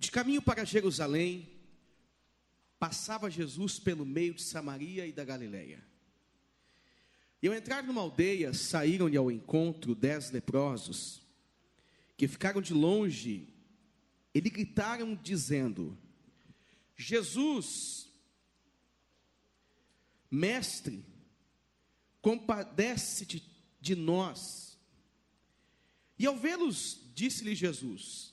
De caminho para Jerusalém, passava Jesus pelo meio de Samaria e da Galileia. E ao entrar numa aldeia, saíram-lhe ao encontro 10 leprosos, que ficaram de longe, e lhe gritaram dizendo: Jesus, mestre, compadece-te de nós. E ao vê-los, disse-lhe Jesus: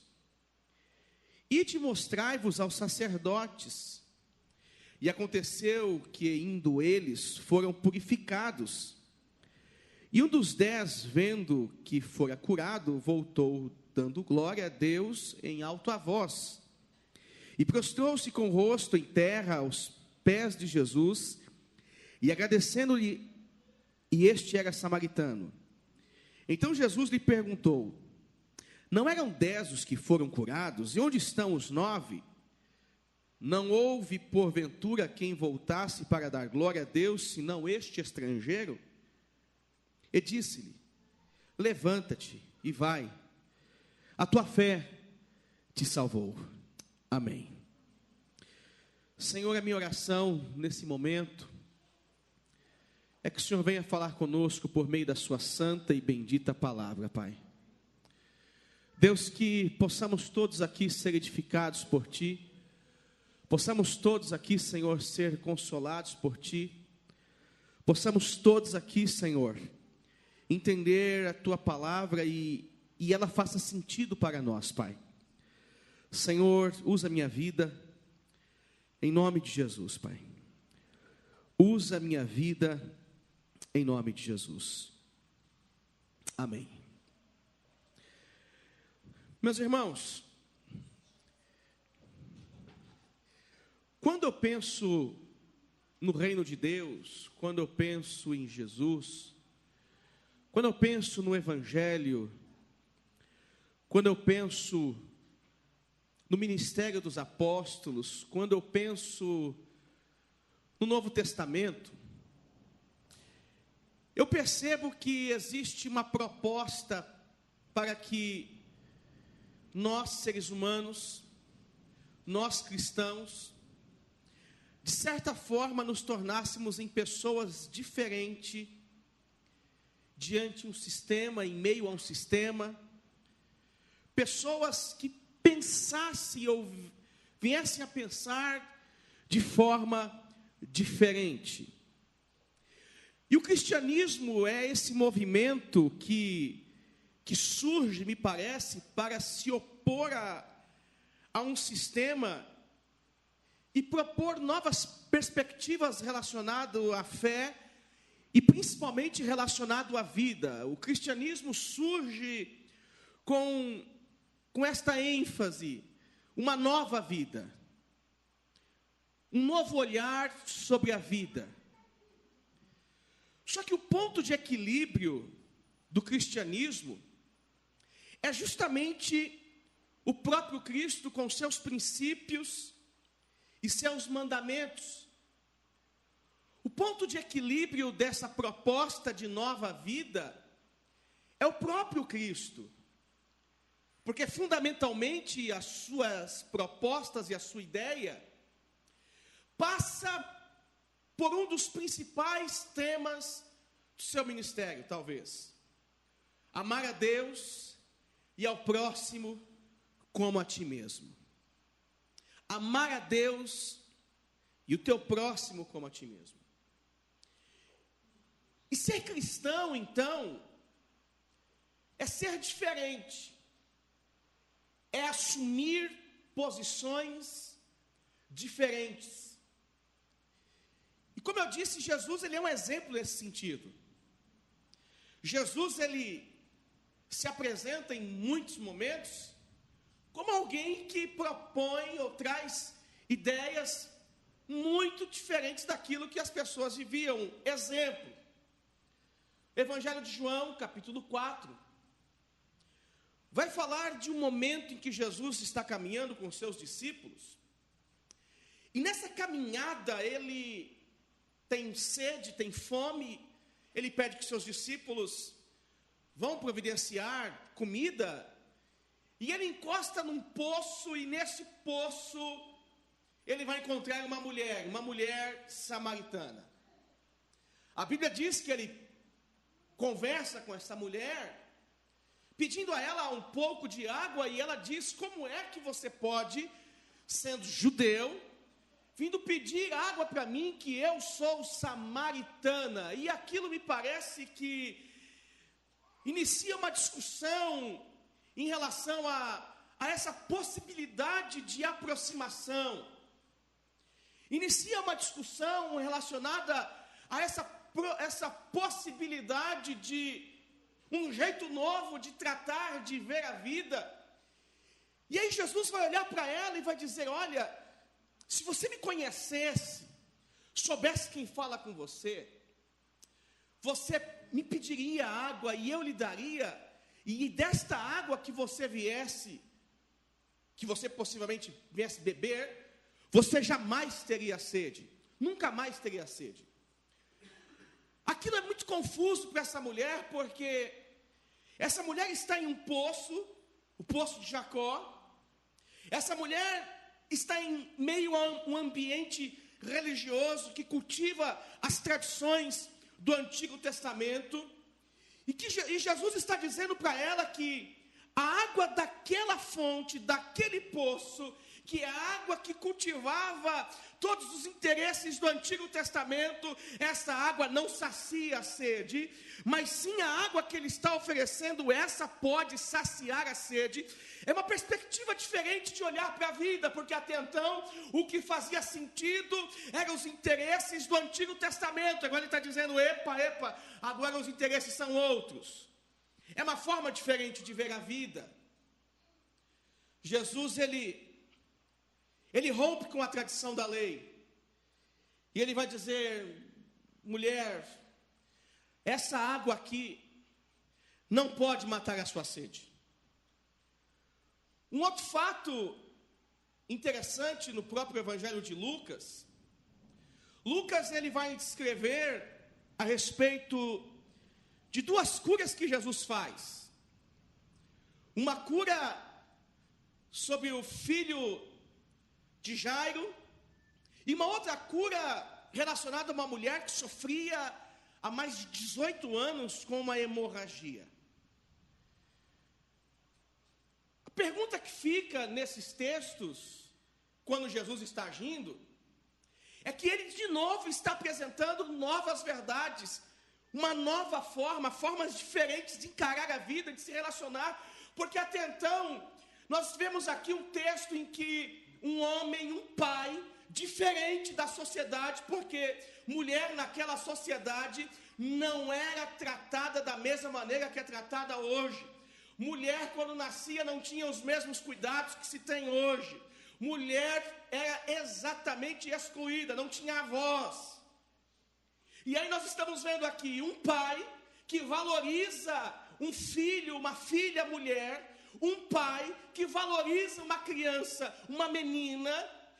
ide mostrai-vos aos sacerdotes. E aconteceu que, indo eles, foram purificados. E um dos 10, vendo que fora curado, voltou, dando glória a Deus em alta voz. E prostrou-se com o rosto em terra aos pés de Jesus, e agradecendo-lhe, e este era samaritano. Então Jesus lhe perguntou: não eram 10 os que foram curados? E onde estão os 9? Não houve, porventura, quem voltasse para dar glória a Deus, senão este estrangeiro? E disse-lhe: levanta-te e vai, a tua fé te salvou. Amém. Senhor, a minha oração nesse momento é que o Senhor venha falar conosco por meio da sua santa e bendita palavra, Pai. Deus, que possamos todos aqui ser edificados por Ti, possamos todos aqui, Senhor, ser consolados por Ti, possamos todos aqui, Senhor, entender a Tua palavra e ela faça sentido para nós, Pai. Senhor, usa a minha vida, em nome de Jesus, Pai. Usa a minha vida, em nome de Jesus. Amém. Meus irmãos, quando eu penso no reino de Deus, quando eu penso em Jesus, quando eu penso no Evangelho, quando eu penso no ministério dos apóstolos, quando eu penso no Novo Testamento, eu percebo que existe uma proposta para que nós, seres humanos, nós cristãos, de certa forma nos tornássemos em pessoas diferentes, diante de um sistema, em meio a um sistema, pessoas que pensassem ou viessem a pensar de forma diferente. E o cristianismo é esse movimento que surge, me parece, para se opor a um sistema e propor novas perspectivas relacionadas à fé e principalmente relacionado à vida. O cristianismo surge com esta ênfase, uma nova vida, um novo olhar sobre a vida. Só que o ponto de equilíbrio do cristianismo é justamente o próprio Cristo com seus princípios e seus mandamentos. O ponto de equilíbrio dessa proposta de nova vida é o próprio Cristo. Porque fundamentalmente as suas propostas e a sua ideia passa por um dos principais temas do seu ministério, talvez. Amar a Deus e ao próximo como a ti mesmo. Amar a Deus e o teu próximo como a ti mesmo. E ser cristão, então, é ser diferente. É assumir posições diferentes. E como eu disse, Jesus ele é um exemplo nesse sentido. Jesus ele se apresenta em muitos momentos como alguém que propõe ou traz ideias muito diferentes daquilo que as pessoas viviam. Exemplo, Evangelho de João, capítulo 4. Vai falar de um momento em que Jesus está caminhando com seus discípulos. E nessa caminhada ele tem sede, tem fome. Ele pede que seus discípulos vão providenciar comida. E ele encosta num poço, e nesse poço ele vai encontrar uma mulher samaritana. A Bíblia diz que ele conversa com essa mulher, pedindo a ela um pouco de água, e ela diz: como é que você pode, sendo judeu, vindo pedir água para mim, que eu sou samaritana? E aquilo me parece que inicia uma discussão em relação a essa possibilidade de aproximação. Inicia uma discussão relacionada a essa possibilidade de um jeito novo de tratar, de ver a vida. E aí Jesus vai olhar para ela e vai dizer: olha, se você me conhecesse, soubesse quem fala com você, você me pediria água e eu lhe daria, e desta água que você viesse, que você possivelmente viesse beber, você jamais teria sede, nunca mais teria sede. Aquilo é muito confuso para essa mulher, porque essa mulher está em um poço, o poço de Jacó. Essa mulher está em meio a um ambiente religioso que cultiva as tradições do Antigo Testamento, e Jesus está dizendo para ela que a água daquela fonte, daquele poço, que é a água que cultivava todos os interesses do Antigo Testamento, essa água não sacia a sede, mas sim a água que ele está oferecendo, essa pode saciar a sede. É uma perspectiva diferente de olhar para a vida, porque até então o que fazia sentido eram os interesses do Antigo Testamento. Agora ele está dizendo: epa, agora os interesses são outros. É uma forma diferente de ver a vida. Jesus, ele rompe com a tradição da lei, e ele vai dizer: mulher, essa água aqui não pode matar a sua sede. Um outro fato interessante no próprio Evangelho de Lucas, ele vai descrever a respeito de duas curas que Jesus faz. Uma cura sobre o filho de Jairo, e uma outra cura relacionada a uma mulher que sofria há mais de 18 anos com uma hemorragia. A pergunta que fica nesses textos, quando Jesus está agindo, é que ele de novo está apresentando novas verdades, uma nova formas diferentes de encarar a vida, de se relacionar, porque até então nós vemos aqui um texto em que um homem, um pai, diferente da sociedade, porque mulher naquela sociedade não era tratada da mesma maneira que é tratada hoje. Mulher, quando nascia, não tinha os mesmos cuidados que se tem hoje. Mulher era exatamente excluída, não tinha voz. E aí nós estamos vendo aqui um pai que valoriza um filho, uma filha mulher, um pai que valoriza uma criança, uma menina,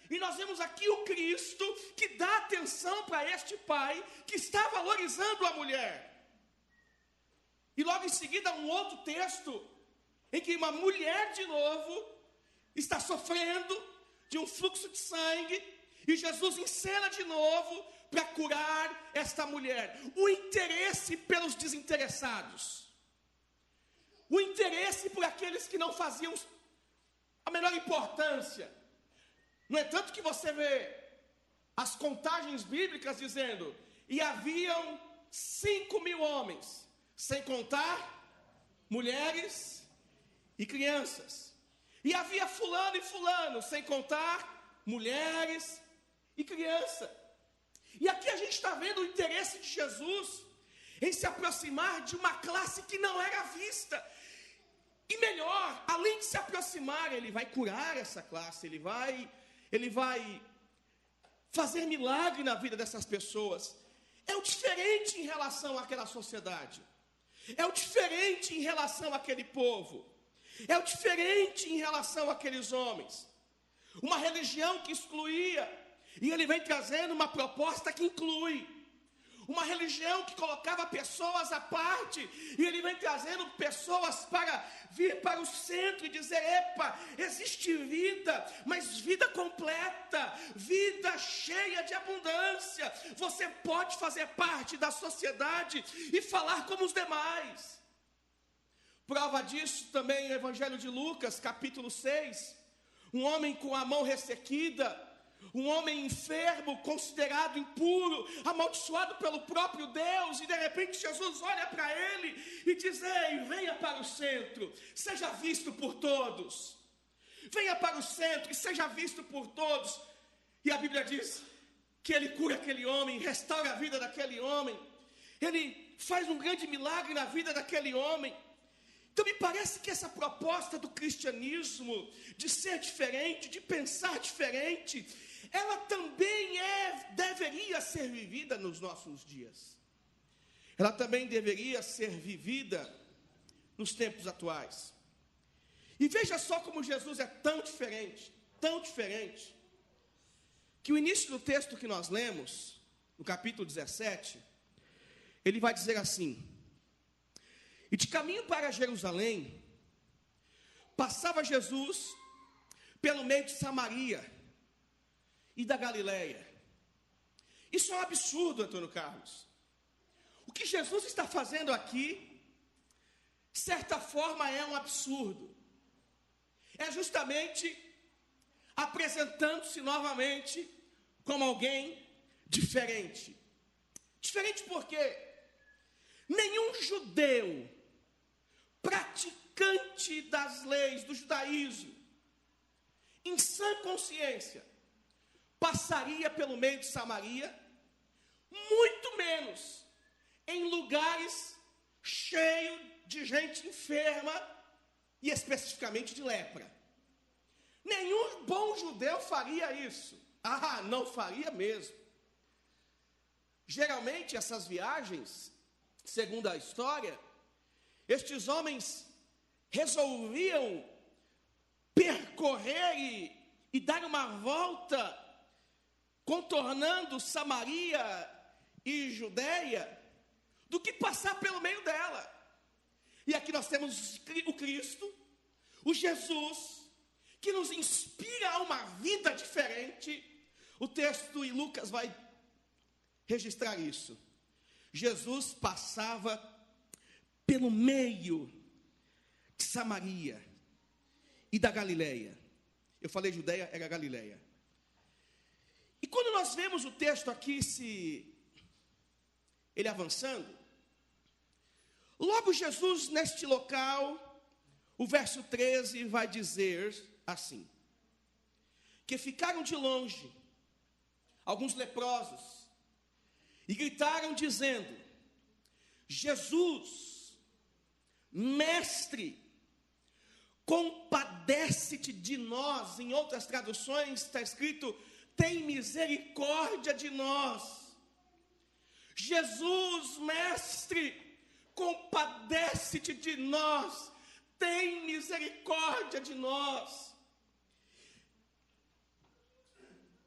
e nós vemos aqui o Cristo que dá atenção para este pai que está valorizando a mulher. E logo em seguida um outro texto em que uma mulher de novo está sofrendo de um fluxo de sangue, e Jesus encena de novo para curar esta mulher. O interesse pelos desinteressados, o interesse por aqueles que não faziam a menor importância. No entanto que você vê as contagens bíblicas dizendo: e haviam 5.000 homens, sem contar mulheres e crianças. E havia fulano e fulano, sem contar mulheres e criança. E aqui a gente está vendo o interesse de Jesus em se aproximar de uma classe que não era vista. E melhor, além de se aproximar, ele vai curar essa classe, ele vai fazer milagre na vida dessas pessoas. É o diferente em relação àquela sociedade, é o diferente em relação àquele povo, é o diferente em relação àqueles homens. Uma religião que excluía, e ele vem trazendo uma proposta que inclui. uma religião que colocava pessoas à parte, e ele vem trazendo pessoas para vir para o centro e dizer: epa, existe vida, mas vida completa, vida cheia de abundância. Você pode fazer parte da sociedade e falar como os demais. Prova disso também o Evangelho de Lucas, capítulo 6, um homem com a mão ressequida, um homem enfermo, considerado impuro, amaldiçoado pelo próprio Deus, e de repente Jesus olha para ele e diz: ei, venha para o centro, seja visto por todos. Venha para o centro e seja visto por todos. E a Bíblia diz que ele cura aquele homem, restaura a vida daquele homem, ele faz um grande milagre na vida daquele homem. Então me parece que essa proposta do cristianismo, de ser diferente, de pensar diferente, ela também deveria ser vivida nos nossos dias. Ela também deveria ser vivida nos tempos atuais. E veja só como Jesus é tão diferente, que o início do texto que nós lemos, no capítulo 17, ele vai dizer assim: e de caminho para Jerusalém, passava Jesus pelo meio de Samaria e da Galileia. Isso é um absurdo, Antônio Carlos. O que Jesus está fazendo aqui, de certa forma, é um absurdo. É justamente apresentando-se novamente como alguém diferente. Diferente porque nenhum judeu praticante das leis do judaísmo, em sã consciência, passaria pelo meio de Samaria, muito menos em lugares cheios de gente enferma e especificamente de lepra. Nenhum bom judeu faria isso. Não faria mesmo. Geralmente essas viagens, segundo a história, estes homens resolviam percorrer e dar uma volta, contornando Samaria e Judeia, do que passar pelo meio dela. E aqui nós temos o Cristo, o Jesus, que nos inspira a uma vida diferente. O texto em Lucas vai registrar isso. Jesus passava pelo meio de Samaria e da Galileia. Eu falei Judeia, era Galileia. E quando nós vemos o texto aqui, ele avançando, logo Jesus neste local, o verso 13 vai dizer assim: que ficaram de longe alguns leprosos e gritaram dizendo: Jesus, mestre, compadece-te de nós. Em outras traduções está escrito: tem misericórdia de nós. Jesus, mestre, compadece-te de nós, tem misericórdia de nós.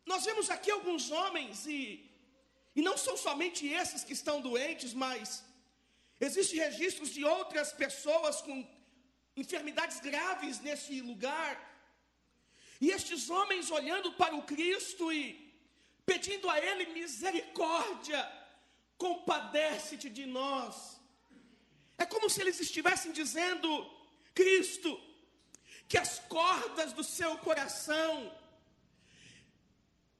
Nós vemos aqui alguns homens, e não são somente esses que estão doentes, mas existem registros de outras pessoas com enfermidades graves nesse lugar. E estes homens olhando para o Cristo e pedindo a Ele misericórdia, compadece-te de nós. É como se eles estivessem dizendo: Cristo, que as cordas do seu coração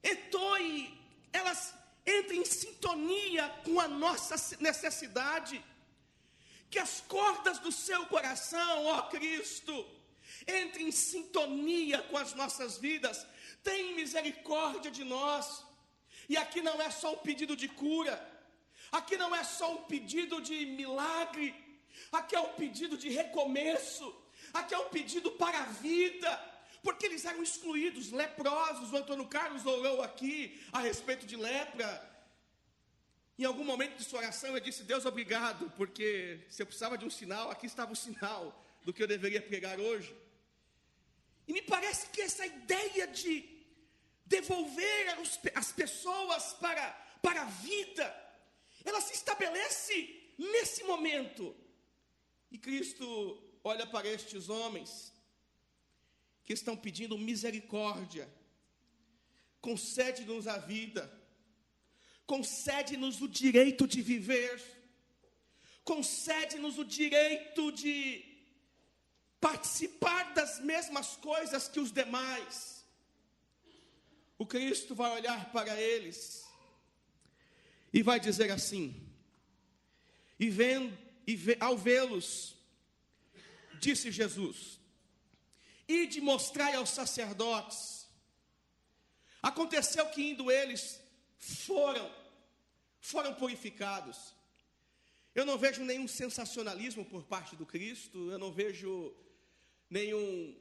entoem, elas entrem em sintonia com a nossa necessidade. Que as cordas do seu coração, ó Cristo, entrem em sintonia com as nossas vidas. Tem misericórdia de nós. E aqui não é só um pedido de cura, aqui não é só um pedido de milagre, aqui é um pedido de recomeço, aqui é um pedido para a vida, porque eles eram excluídos, leprosos. O Antônio Carlos orou aqui a respeito de lepra. Em algum momento de sua oração eu disse: Deus, obrigado, porque se eu precisava de um sinal, aqui estava o sinal do que eu deveria pregar hoje. E me parece que essa ideia de devolver as pessoas para a vida, ela se estabelece nesse momento. E Cristo olha para estes homens que estão pedindo misericórdia. Concede-nos a vida, concede-nos o direito de viver, concede-nos o direito de participar das mesmas coisas que os demais. O Cristo vai olhar para eles e vai dizer assim: ao vê-los, disse Jesus, ide mostrai aos sacerdotes. Aconteceu que indo eles foram purificados. Eu não vejo nenhum sensacionalismo por parte do Cristo, eu não vejo nenhum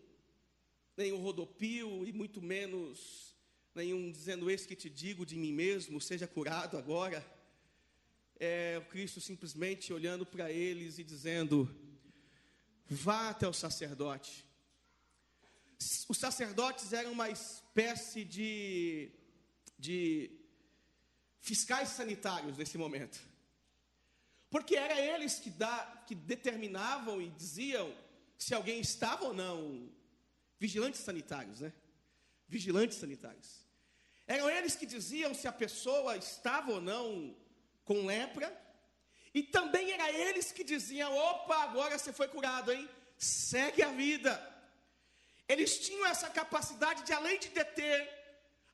rodopio, e muito menos nenhum dizendo: eis que te digo de mim mesmo, seja curado agora. É o Cristo simplesmente olhando para eles e dizendo: vá até o sacerdote. Os sacerdotes eram uma espécie de fiscais sanitários nesse momento, porque era eles que determinavam e diziam se alguém estava ou não, vigilantes sanitários, né? Vigilantes sanitários. Eram eles que diziam se a pessoa estava ou não com lepra, e também eram eles que diziam: opa, agora você foi curado, hein? Segue a vida. Eles tinham essa capacidade de, além de deter,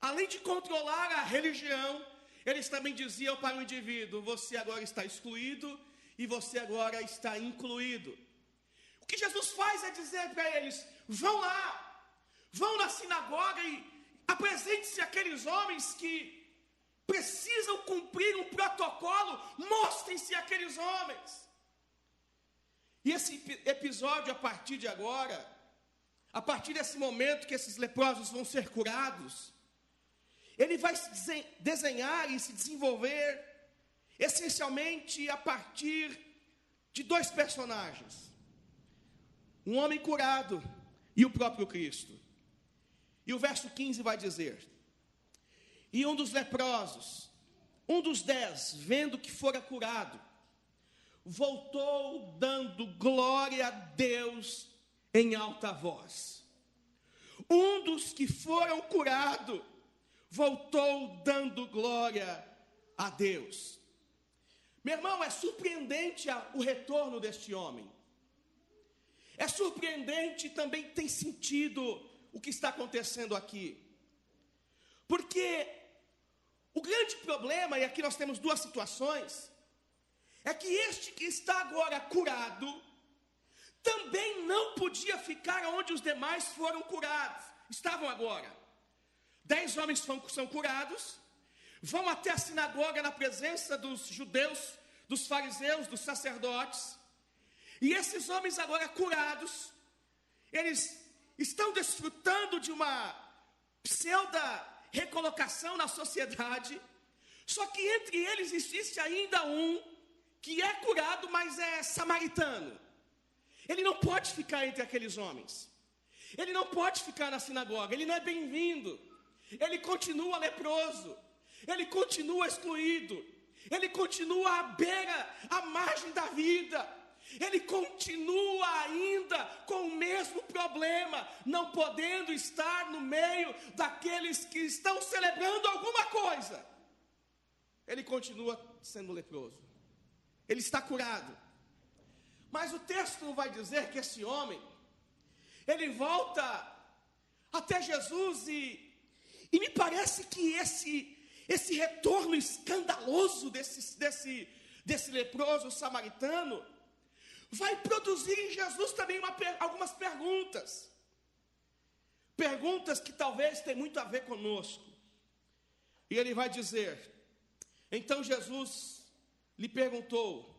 além de controlar a religião, eles também diziam para o indivíduo: você agora está excluído e você agora está incluído. O que Jesus faz é dizer para eles: vão lá, vão na sinagoga e apresente-se àqueles homens que precisam cumprir um protocolo, mostrem-se àqueles homens. E esse episódio, a partir de agora, a partir desse momento que esses leprosos vão ser curados, ele vai se desenhar e se desenvolver essencialmente a partir de dois personagens: um homem curado e o próprio Cristo. E o verso 15 vai dizer: e um dos leprosos, um dos 10, vendo que fora curado, voltou dando glória a Deus em alta voz. Um dos que foram curados voltou dando glória a Deus. Meu irmão, é surpreendente o retorno deste homem. É surpreendente, também tem sentido o que está acontecendo aqui. Porque o grande problema, e aqui nós temos duas situações, é que este que está agora curado também não podia ficar onde os demais foram curados, estavam agora. 10 homens são curados, vão até a sinagoga na presença dos judeus, dos fariseus, dos sacerdotes, e esses homens agora curados, eles estão desfrutando de uma pseudo-recolocação na sociedade, só que entre eles existe ainda um que é curado, mas é samaritano. Ele não pode ficar entre aqueles homens. Ele não pode ficar na sinagoga. Ele não é bem-vindo. Ele continua leproso. Ele continua excluído. Ele continua à beira, à margem da vida. Ele continua ainda com o mesmo problema, não podendo estar no meio daqueles que estão celebrando alguma coisa. Ele continua sendo leproso. Ele está curado. Mas o texto vai dizer que esse homem, ele volta até Jesus e me parece que esse retorno escandaloso desse leproso samaritano vai produzir em Jesus também algumas perguntas. Perguntas que talvez tenham muito a ver conosco. E ele vai dizer: então Jesus lhe perguntou: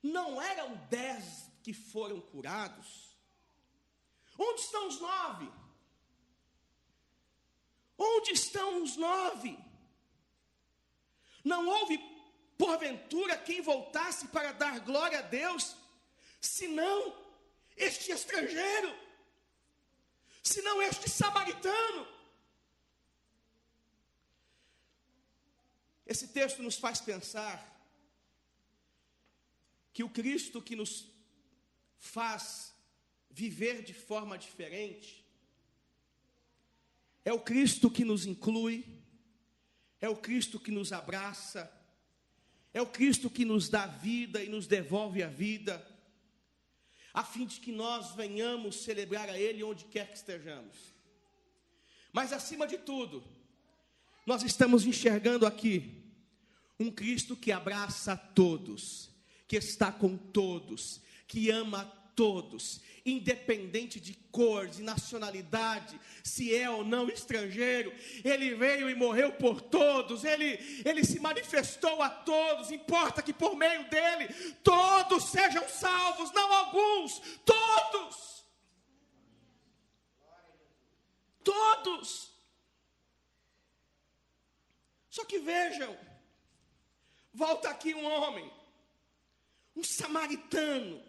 não eram 10 que foram curados? Onde estão os 9? Onde estão os 9? Não houve, porventura, quem voltasse para dar glória a Deus, senão este estrangeiro, senão este samaritano? Esse texto nos faz pensar que o Cristo que nos faz viver de forma diferente é o Cristo que nos inclui, é o Cristo que nos abraça, é o Cristo que nos dá vida e nos devolve a vida, a fim de que nós venhamos celebrar a Ele onde quer que estejamos. Mas acima de tudo, nós estamos enxergando aqui um Cristo que abraça todos, que está com todos, que ama todos, independente de cor, de nacionalidade, se é ou não estrangeiro. Ele veio e morreu por todos, ele se manifestou a todos. Importa que por meio dele todos sejam salvos, não alguns, todos. Todos. Só que vejam, volta aqui um homem, um samaritano,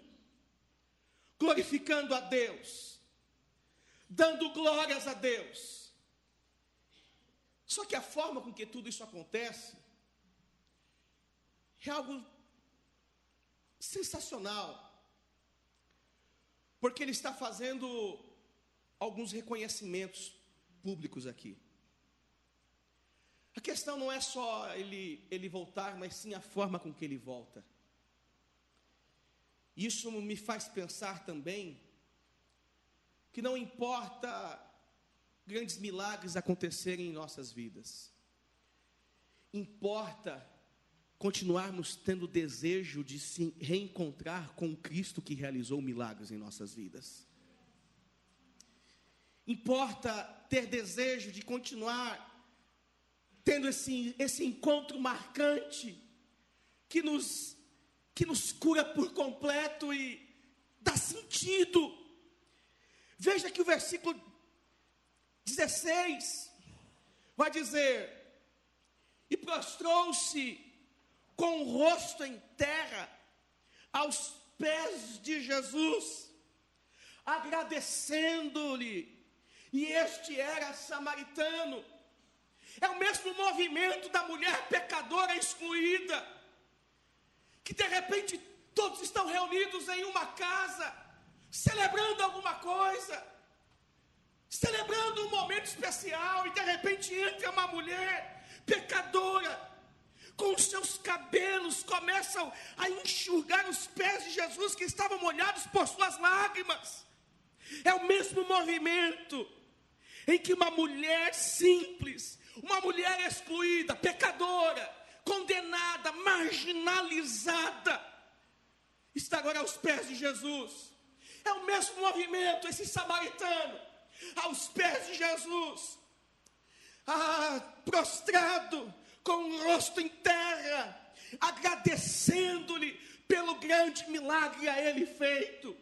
glorificando a Deus, dando glórias a Deus. Só que a forma com que tudo isso acontece é algo sensacional, porque ele está fazendo alguns reconhecimentos públicos aqui. A questão não é só ele voltar, mas sim a forma com que ele volta. Isso me faz pensar também que não importa grandes milagres acontecerem em nossas vidas, importa continuarmos tendo desejo de se reencontrar com o Cristo que realizou milagres em nossas vidas. Importa ter desejo de continuar tendo esse encontro marcante que nos cura por completo e dá sentido. Veja que o versículo 16 vai dizer: e prostrou-se com o rosto em terra aos pés de Jesus, agradecendo-lhe, e este era samaritano. É o mesmo movimento da mulher pecadora excluída, que de repente todos estão reunidos em uma casa, celebrando alguma coisa, celebrando um momento especial, e de repente entra uma mulher pecadora, com os seus cabelos, começam a enxugar os pés de Jesus, que estavam molhados por suas lágrimas. É o mesmo movimento em que uma mulher simples, uma mulher excluída, pecadora, condenada, marginalizada, está agora aos pés de Jesus. É o mesmo movimento, esse samaritano, aos pés de Jesus, prostrado, com o rosto em terra, agradecendo-lhe pelo grande milagre a ele feito.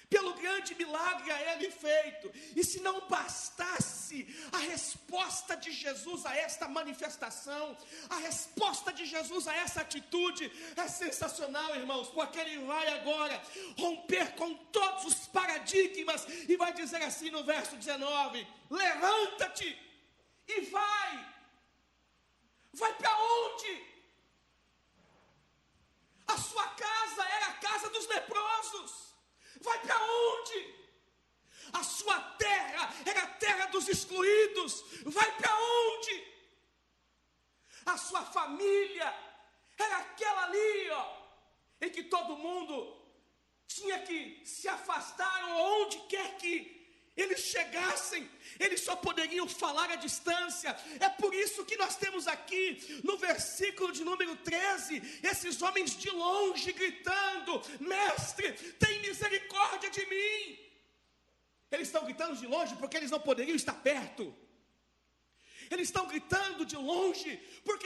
Pelo grande milagre a ele feito. E se não bastasse a resposta de Jesus a esta manifestação, a resposta de Jesus a essa atitude é sensacional, irmãos, porque ele vai agora romper com todos os paradigmas e vai dizer assim no verso 19: levanta-te e vai. Vai para onde? A sua casa era a casa dos leprosos. Vai para onde? A sua terra era a terra dos excluídos. Vai para onde? A sua família era aquela ali, em que todo mundo tinha que se afastar, ou onde quer que eles chegassem, eles só poderiam falar à distância. É por isso que nós temos aqui, no versículo de número 13, esses homens de longe gritando: mestre, tem misericórdia de mim. Eles estão gritando de longe porque eles não poderiam estar perto. Eles estão gritando de longe porque